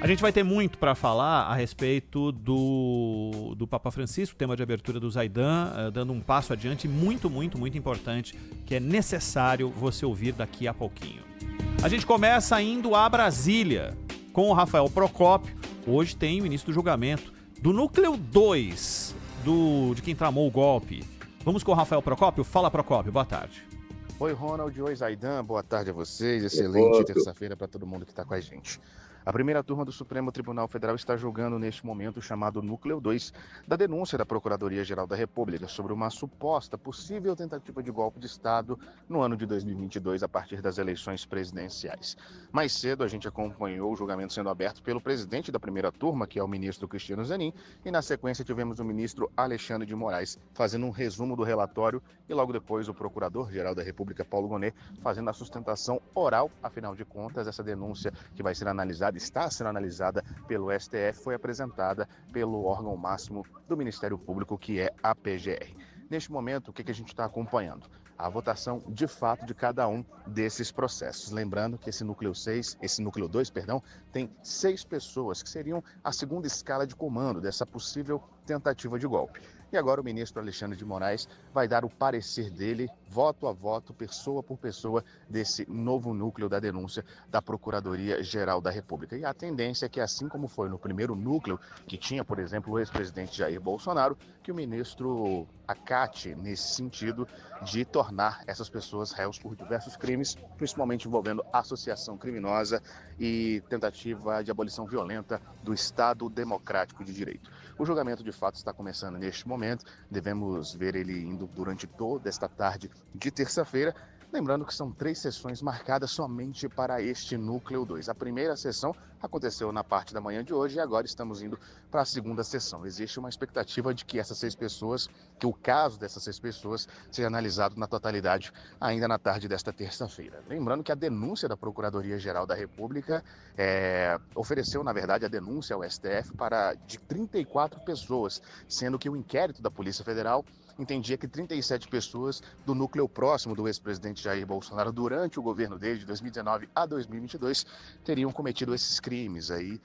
A gente vai ter muito para falar a respeito do Papa Francisco, tema de abertura do Zaidan, dando um passo adiante muito importante, que é necessário você ouvir daqui a pouquinho. A gente começa indo a Brasília com o Rafael Procópio. Hoje tem o início do julgamento do Núcleo 2 de quem tramou o golpe. Vamos com o Rafael Procópio? Fala, Procópio, boa tarde. Oi, Ronald. Oi, Zaidan. Boa tarde a vocês. Excelente terça-feira para todo mundo que está com a gente. A primeira turma do Supremo Tribunal Federal está julgando neste momento o chamado Núcleo 2 da denúncia da Procuradoria-Geral da República sobre uma suposta possível tentativa de golpe de Estado no ano de 2022 a partir das eleições presidenciais. Mais cedo a gente acompanhou o julgamento sendo aberto pelo presidente da primeira turma, que é o ministro Cristiano Zanin, e na sequência tivemos o ministro Alexandre de Moraes fazendo um resumo do relatório e logo depois o Procurador-Geral da República, Paulo Gonet, fazendo a sustentação oral. Afinal de contas, essa denúncia que vai ser analisada, está sendo analisada pelo STF, foi apresentada pelo órgão máximo do Ministério Público, que é a PGR. Neste momento, o que a gente está acompanhando? A votação, de fato, de cada um desses processos. Lembrando que esse Núcleo 2, tem 6 pessoas que seriam a segunda escala de comando dessa possível tentativa de golpe. E agora o ministro Alexandre de Moraes vai dar o parecer dele, voto a voto, pessoa por pessoa, desse novo núcleo da denúncia da Procuradoria-Geral da República. E a tendência é que, assim como foi no primeiro núcleo, que tinha, por exemplo, o ex-presidente Jair Bolsonaro, que o ministro acate nesse sentido de tornar essas pessoas réus por diversos crimes, principalmente envolvendo associação criminosa e tentativa de abolição violenta do Estado Democrático de Direito. O julgamento, de fato, está começando neste momento. Devemos ver ele indo durante toda esta tarde de terça-feira. Lembrando que são 3 sessões marcadas somente para este Núcleo 2. A primeira sessão aconteceu na parte da manhã de hoje e agora estamos indo para a segunda sessão. Existe uma expectativa de que que o caso dessas 6 pessoas seja analisado na totalidade ainda na tarde desta terça-feira. Lembrando que a denúncia da Procuradoria-Geral da República ofereceu, na verdade, a denúncia ao STF de 34 pessoas, sendo que o inquérito da Polícia Federal entendia que 37 pessoas do núcleo próximo do ex-presidente Jair Bolsonaro durante o governo dele, de 2019 a 2022, teriam cometido esses crimes aí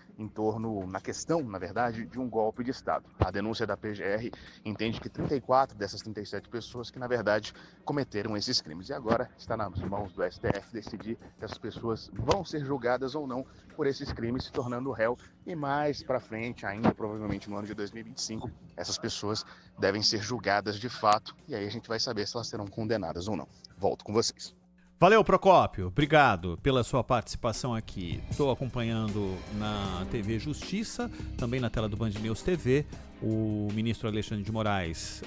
na questão, na verdade, de um golpe de Estado. A denúncia da PGR entende que 34 dessas 37 pessoas que, na verdade, cometeram esses crimes. E agora está nas mãos do STF decidir se essas pessoas vão ser julgadas ou não por esses crimes, se tornando réu. E mais para frente, ainda provavelmente no ano de 2025, essas pessoas devem ser julgadas de fato, e aí a gente vai saber se elas serão condenadas ou não. Volto com vocês. Valeu, Procópio. Obrigado pela sua participação aqui. Estou acompanhando na TV Justiça, também na tela do Band News TV. O ministro Alexandre de Moraes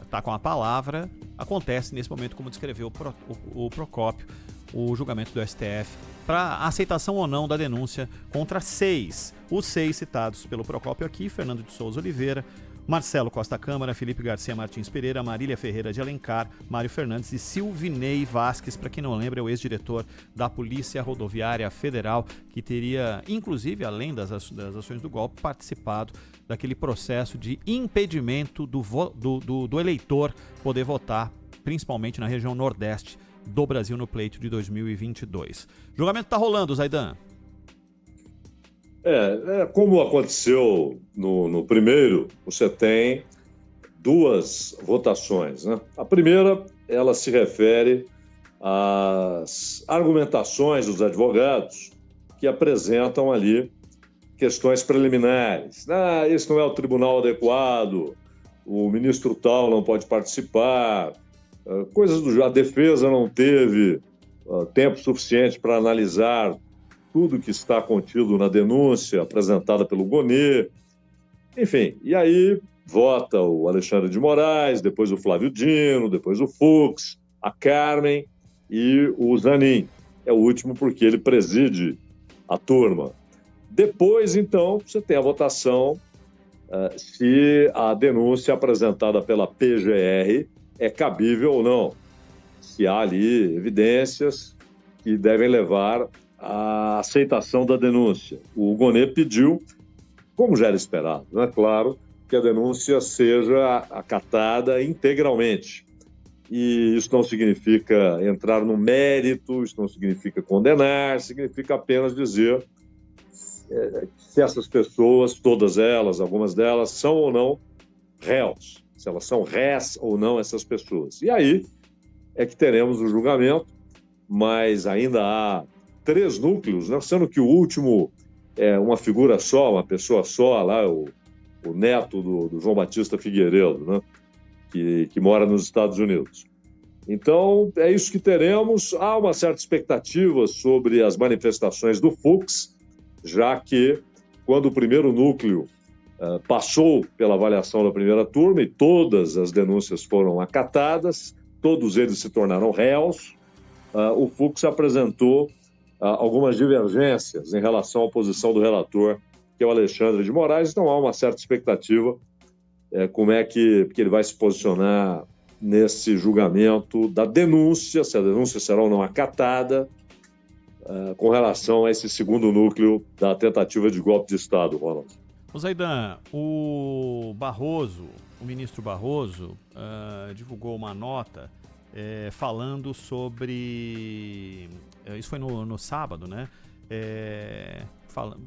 está com a palavra. Acontece nesse momento, como descreveu o Procópio, o julgamento do STF para aceitação ou não da denúncia contra os 6 citados pelo Procópio aqui: Fernando de Souza Oliveira, Marcelo Costa Câmara, Felipe Garcia Martins Pereira, Marília Ferreira de Alencar, Mário Fernandes e Silvinei Vasques. Para quem não lembra, é o ex-diretor da Polícia Rodoviária Federal, que teria, inclusive, além das ações do golpe, participado daquele processo de impedimento do eleitor poder votar, principalmente na região nordeste do Brasil, no pleito de 2022. O julgamento está rolando, Zaidan. Como aconteceu no primeiro, você tem 2 votações, né? A primeira, ela se refere às argumentações dos advogados que apresentam ali questões preliminares. Esse não é o tribunal adequado, o ministro tal não pode participar, coisas do a defesa não teve tempo suficiente para analisar tudo que está contido na denúncia apresentada pelo Gonet. Enfim, e aí vota o Alexandre de Moraes, depois o Flávio Dino, depois o Fux, a Carmen e o Zanin. É o último porque ele preside a turma. Depois, então, você tem a votação se a denúncia apresentada pela PGR é cabível ou não. Se há ali evidências que devem levar à aceitação da denúncia. O Gonet pediu, como já era esperado, é claro, que a denúncia seja acatada integralmente. E isso não significa entrar no mérito, isso não significa condenar, significa apenas dizer se essas pessoas, todas elas, algumas delas, são ou não réus, se elas são rés ou não essas pessoas. E aí é que teremos o julgamento, mas ainda há 3 núcleos, né? Sendo que o último é uma figura só, uma pessoa só, lá, o neto do João Batista Figueiredo, né? Que mora nos Estados Unidos. Então, é isso que teremos. Há uma certa expectativa sobre as manifestações do Fux, já que, quando o primeiro núcleo passou pela avaliação da primeira turma e todas as denúncias foram acatadas, todos eles se tornaram réus, o Fux apresentou algumas divergências em relação à posição do relator, que é o Alexandre de Moraes. Então, há uma certa expectativa como é que ele vai se posicionar nesse julgamento da denúncia, se a denúncia será ou não acatada, com relação a esse segundo núcleo da tentativa de golpe de Estado, Ronald. Zaidan, o ministro Barroso, divulgou uma nota falando sobre... Isso foi no sábado, né?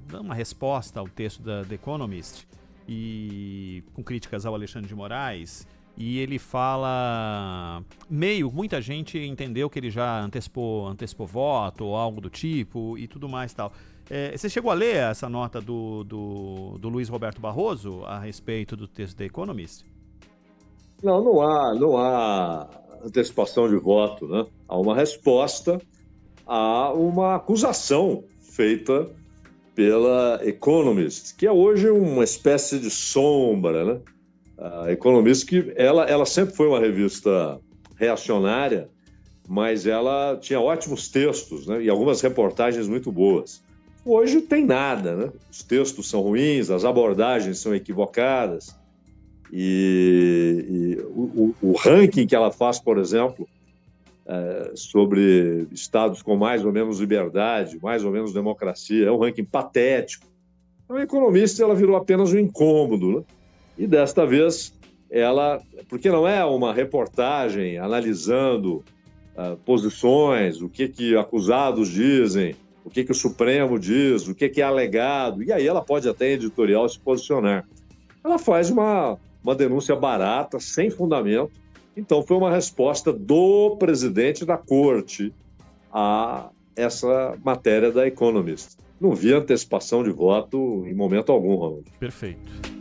Dando uma resposta ao texto da The Economist, e com críticas ao Alexandre de Moraes, e ele fala muita gente entendeu que ele já antecipou voto ou algo do tipo e tudo mais e tal. Você chegou a ler essa nota do Luiz Roberto Barroso a respeito do texto da Economist? Não há antecipação de voto, né? Há uma resposta a uma acusação feita pela Economist, que é hoje uma espécie de sombra, né? A Economist, que ela sempre foi uma revista reacionária, mas ela tinha ótimos textos, né? E algumas reportagens muito boas. Hoje tem nada, né? Os textos são ruins, as abordagens são equivocadas, e o ranking que ela faz, por exemplo, sobre estados com mais ou menos liberdade, mais ou menos democracia, é um ranking patético. Então, a Economist ela virou apenas um incômodo, né? E desta vez porque não é uma reportagem analisando posições, o que acusados dizem, o que o Supremo diz, o que é alegado, e aí ela pode até em editorial se posicionar. Ela faz uma denúncia barata, sem fundamento. Então foi uma resposta do presidente da corte a essa matéria da Economist. Não vi antecipação de voto em momento algum, Ronald. Perfeito.